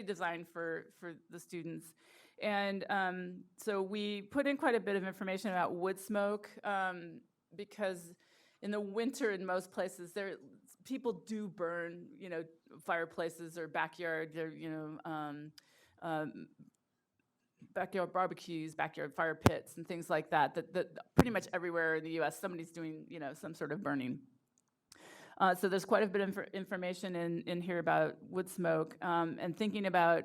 design for the students. And so we put in quite a bit of information about wood smoke because in the winter in most places, people do burn, fireplaces or backyard, backyard barbecues, backyard fire pits, and things like that. That pretty much everywhere in the U.S. somebody's doing, some sort of burning. So there's quite a bit of information in here about wood smoke and thinking about,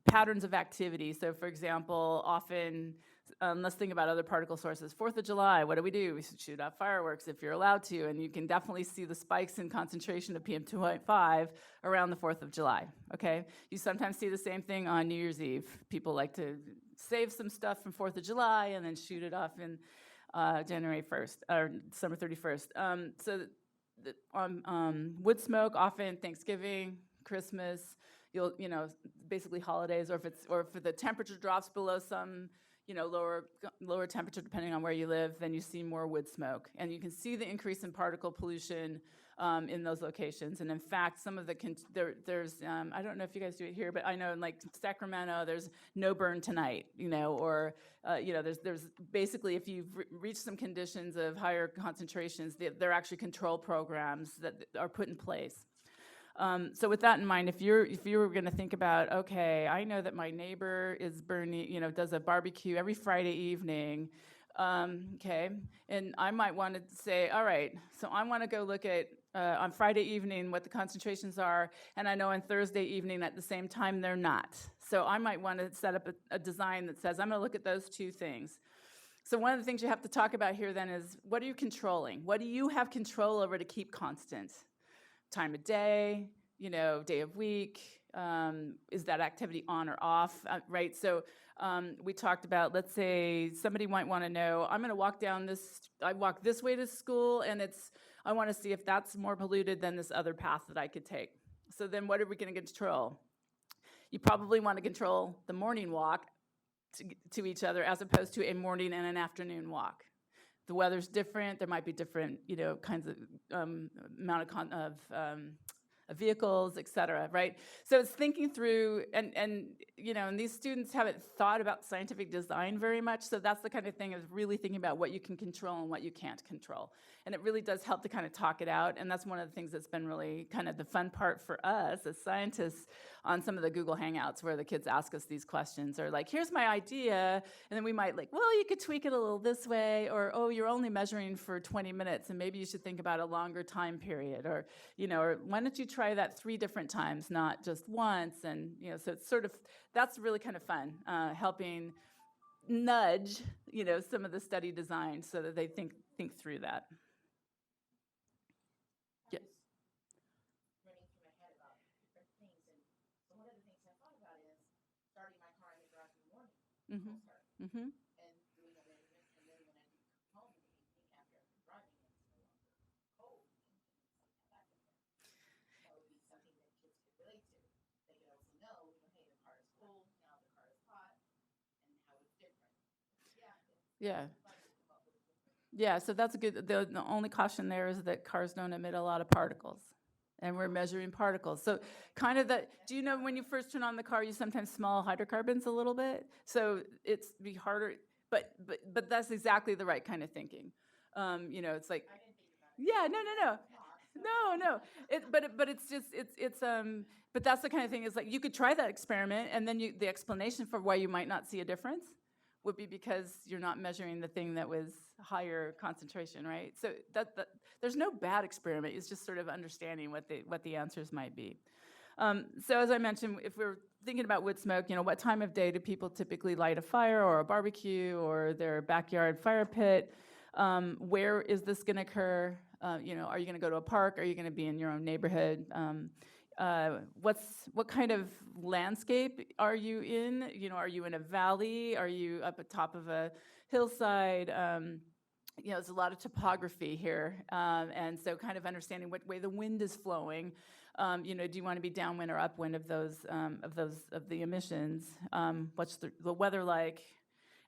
patterns of activity. So, for example, often, let's think about other particle sources. 4th of July, what do? We shoot off fireworks if you're allowed to, and you can definitely see the spikes in concentration of PM2.5 around the 4th of July, okay? You sometimes see the same thing on New Year's Eve. People like to save some stuff from 4th of July and then shoot it off in January 1st, or December 31st. Wood smoke, often Thanksgiving, Christmas, basically holidays, or if the temperature drops below some, lower temperature depending on where you live, then you see more wood smoke. And you can see the increase in particle pollution in those locations. And in fact, some of there's, I don't know if you guys do it here, but I know in like Sacramento, there's no burn tonight, or, there's basically, if you've reached some conditions of higher concentrations, there are actually control programs that are put in place. So with that in mind, if you were going to think about, okay, I know that my neighbor is burning, does a barbecue every Friday evening, okay, and I might want to say, all right, so I want to go look at on Friday evening what the concentrations are, and I know on Thursday evening at the same time they're not. So I might want to set up a design that says, I'm going to look at those two things. So one of the things you have to talk about here then is, what are you controlling? What do you have control over to keep constant? Time of day, day of week, is that activity on or off, right? So we talked about, let's say somebody might want to know, I'm going to walk I walk this way to school, and I want to see if that's more polluted than this other path that I could take. So then what are we going to control? You probably want to control the morning walk to each other as opposed to a morning and an afternoon walk. The weather's different. There might be different, kinds of amount of vehicles, et cetera, right? So it's thinking through, and these students haven't thought about scientific design very much, so that's the kind of thing, is really thinking about what you can control and what you can't control. And it really does help to kind of talk it out, and that's one of the things that's been really kind of the fun part for us as scientists on some of the Google Hangouts, where the kids ask us these questions, or like, here's my idea, and then we might well, you could tweak it a little this way, or, oh, you're only measuring for 20 minutes, and maybe you should think about a longer time period, or, or why don't you try that 3 different times, not just once, and, so it's sort of, that's really kind of fun, helping nudge, some of the study design so that they think through that. Yes. Running through my head about different things, and so one of the things I thought about is starting my car in the garage in the morning, Mm-hmm. and doing a measurement, and then when I do come home in the evening after I've been driving, it's no longer cold, and how that can work. That would be something that kids could relate to. They could also know, hey, the car is cold, now the car is hot, and how it's different. Yeah. Yeah, so that's a good, the only caution there is that cars don't emit a lot of particles, and we're measuring particles. So kind of that, do you know when you first turn on the car, you sometimes smell hydrocarbons a little bit? So it's be harder, but that's exactly the right kind of thinking. It's like, I didn't think about it. Yeah, no. But it's just, but that's the kind of thing, is like, you could try that experiment, and then the explanation for why you might not see a difference would be because you're not measuring the thing that was higher concentration, right? So that there's no bad experiment. It's just sort of understanding what the answers might be. So as I mentioned, if we're thinking about wood smoke, what time of day do people typically light a fire or a barbecue or their backyard fire pit? Where is this going to occur? Are you going to go to a park? Are you going to be in your own neighborhood? What kind of landscape are you in? Are you in a valley? Are you up at top of a hillside? There's a lot of topography here, and so kind of understanding what way the wind is flowing. Do you want to be downwind or upwind of the emissions? What's the weather like?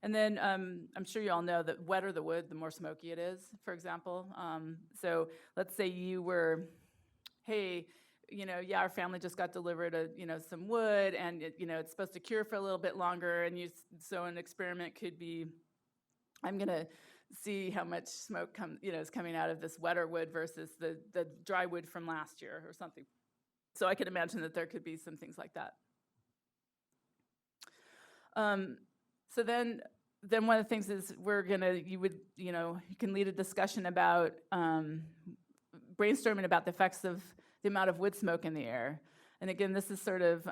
And then I'm sure you all know that wetter the wood, the more smoky it is, for example. So let's say you were, hey, yeah, our family just got delivered some wood, and it's supposed to cure for a little bit longer, and so an experiment could be, I'm gonna see how much smoke is coming out of this wetter wood versus the dry wood from last year or something. So I could imagine that there could be some things like that. So then one of the things is you can lead a discussion about brainstorming about the effects of the amount of wood smoke in the air. And again, this is sort of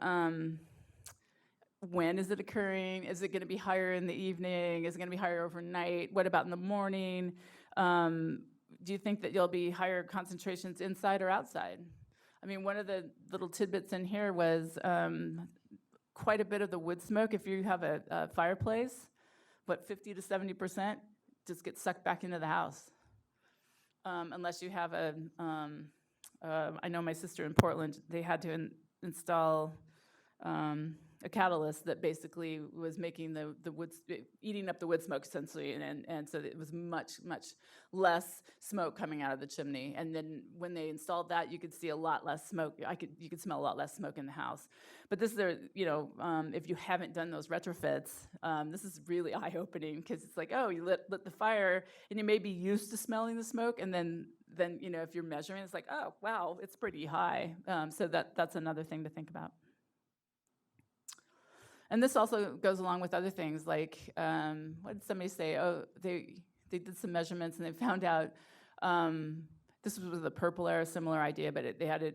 when is it occurring? Is it going to be higher in the evening? Is it going to be higher overnight? What about in the morning? Do you think that you'll be higher concentrations inside or outside? I mean, one of the little tidbits in here was quite a bit of the wood smoke, if you have a fireplace, 50 to 70% just gets sucked back into the house. Unless you have I know my sister in Portland, they had to install a catalyst that basically was making the wood, eating up the wood smoke essentially, and so it was much less smoke coming out of the chimney. And then when they installed that, you could see a lot less smoke. You could smell a lot less smoke in the house. But this is if you haven't done those retrofits, this is really eye-opening, because it's like, oh, you lit the fire, and you may be used to smelling the smoke, and then if you're measuring, it's like, oh wow, it's pretty high. So that's another thing to think about. And this also goes along with other things, like, what did somebody say? Oh, they did some measurements, and they found out, this was with the purple air, similar idea, but they had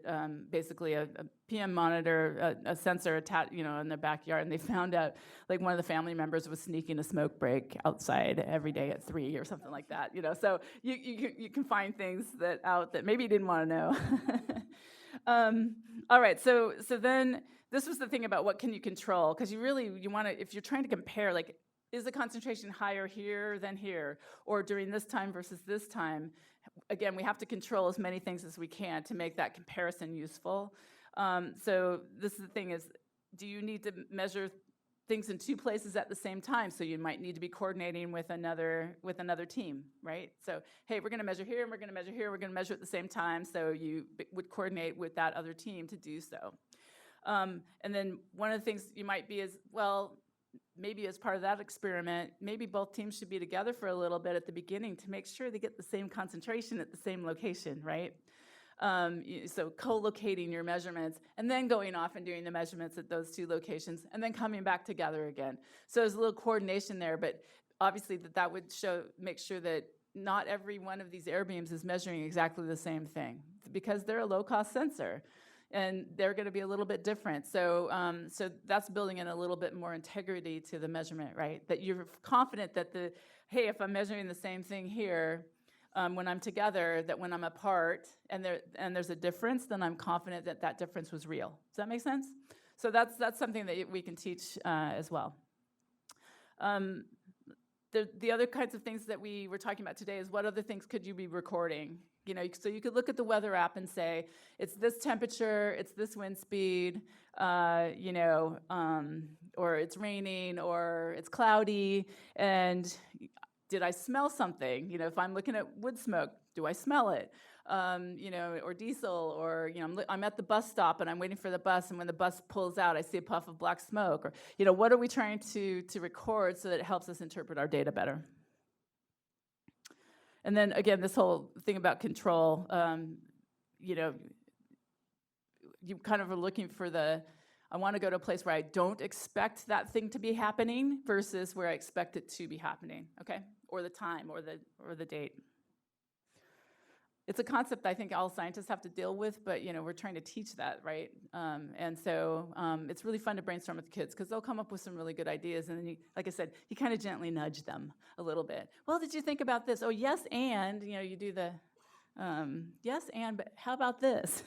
basically a PM monitor, a sensor attached, in their backyard, and they found out, like, one of the family members was sneaking a smoke break outside every day at 3 or something like that, So you can find things that maybe you didn't want to know. All right, so then this was the thing about what can you control, because you want to, if you're trying to compare, like, is the concentration higher here than here, or during this time versus this time? Again, we have to control as many things as we can to make that comparison useful. So this is the thing is, do you need to measure things in two places at the same time? So you might need to be coordinating with another team, right? So, hey, we're gonna measure here, and we're gonna measure here, we're gonna measure at the same time, so you would coordinate with that other team to do so. And then one of the things you might be is, well, maybe as part of that experiment, maybe both teams should be together for a little bit at the beginning to make sure they get the same concentration at the same location, right? So co-locating your measurements, and then going off and doing the measurements at those two locations, and then coming back together again. So there's a little coordination there, but obviously that would make sure that not every one of these air beams is measuring exactly the same thing, because they're a low-cost sensor, and they're going to be a little bit different. So that's building in a little bit more integrity to the measurement, right? That you're confident that hey, if I'm measuring the same thing here, when I'm together, that when I'm apart and there's a difference, then I'm confident that that difference was real. Does that make sense? So that's something that we can teach as well. The other kinds of things that we were talking about today is, what other things could you be recording? So you could look at the weather app and say, it's this temperature, it's this wind speed, or it's raining, or it's cloudy, and did I smell something? If I'm looking at wood smoke, do I smell it? Or diesel, or I'm at the bus stop and I'm waiting for the bus, and when the bus pulls out, I see a puff of black smoke. Or what are we trying to record so that it helps us interpret our data better? And then again, this whole thing about control, you kind of are looking for I want to go to a place where I don't expect that thing to be happening versus where I expect it to be happening, okay? Or the time, or the date. It's a concept I think all scientists have to deal with, but we're trying to teach that, right? And so it's really fun to brainstorm with the kids, because they'll come up with some really good ideas, and then like I said, you kind of gently nudge them a little bit. Well, did you think about this? Oh, yes, and you do the yes, and, but how about this?